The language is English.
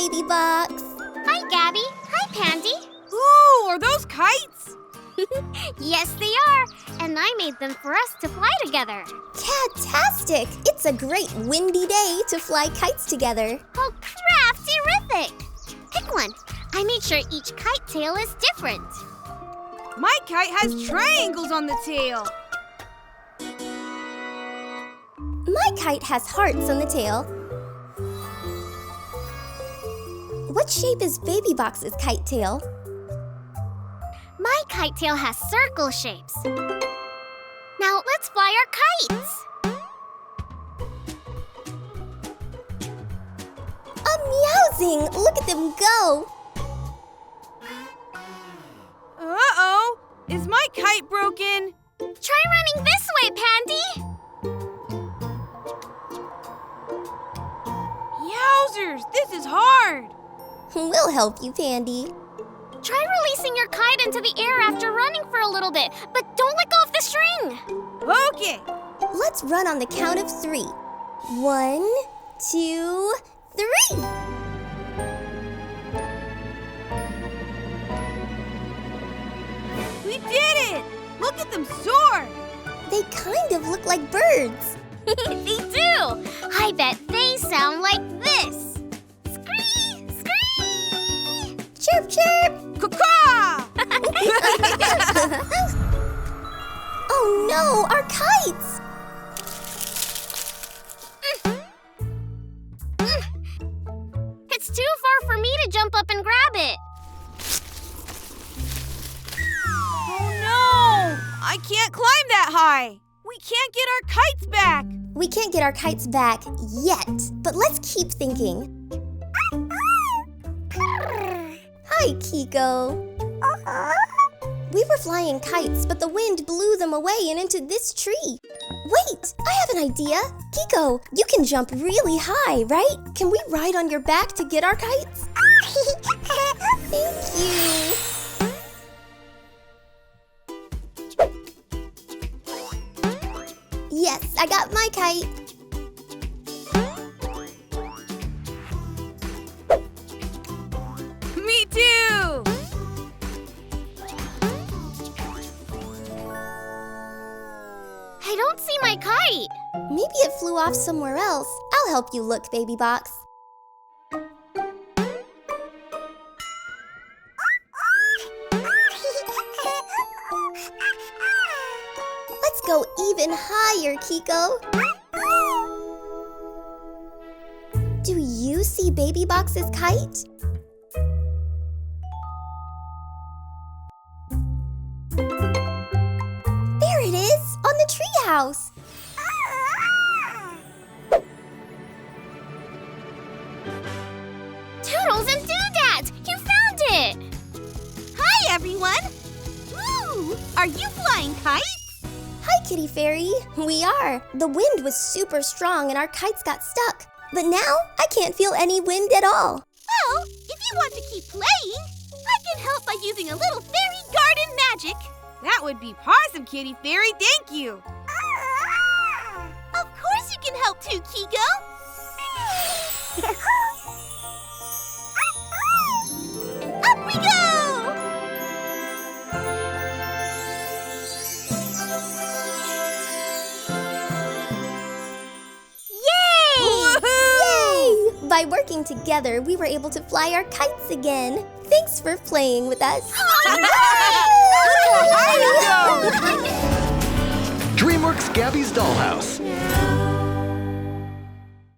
Baby Box. Hi, Gabby. Hi, Pandy. Ooh, are those kites? Yes, they are. And I made them for us to fly together. Fantastic! It's a great windy day to fly kites together. Oh, crafty-rific! Pick one. I made sure each kite tail is different. My kite has triangles on the tail. My kite has hearts on the tail. What shape is Baby Box's kite tail? My kite tail has circle shapes. Now let's fly our kites. Amusing! Look at them go! Uh-oh! Is my kite broken? Try running this way, Pandy. Yowzers! This is hard! We'll help you, Pandy. Try releasing your kite into the air after running for a little bit, but don't let go of the string. Okay. Let's run on the count of 3. 1, 2, 3. We did it! Look at them soar! They kind of look like birds. They do. I bet they sound like this. Scree, scree. Chirp, chirp! Caw-caw! Oh no, our kites! It's too far for me to jump up and grab it. Oh no! I can't climb that high! We can't get our kites back! We can't get our kites back yet, but let's keep thinking. Hi, Kiko. We were flying kites, but the wind blew them away and into this tree. Wait, I have an idea. Kiko, you can jump really high, right? Can we ride on your back to get our kites? Thank you. Yes, I got my kite. Me too! I don't see my kite. Maybe it flew off somewhere else. I'll help you look, Baby Box. Let's go even higher, Kiko. Do you see Baby Box's kite? There it is, on the treehouse. Toodles and doodads, you found it. Hi, everyone! Woo! Are you flying kites? Hi, Kitty Fairy. We are. The wind was super strong and our kites got stuck. But now I can't feel any wind at all. Well, if you want to keep playing, I can help by using a little fairy garden magic. That would be awesome, Kitty Fairy. Thank you. Of course you can help too, Kiko. And up we go! Yay! Yay! By working together, we were able to fly our kites again. Thanks for playing with us. DreamWorks' Gabby's Dollhouse.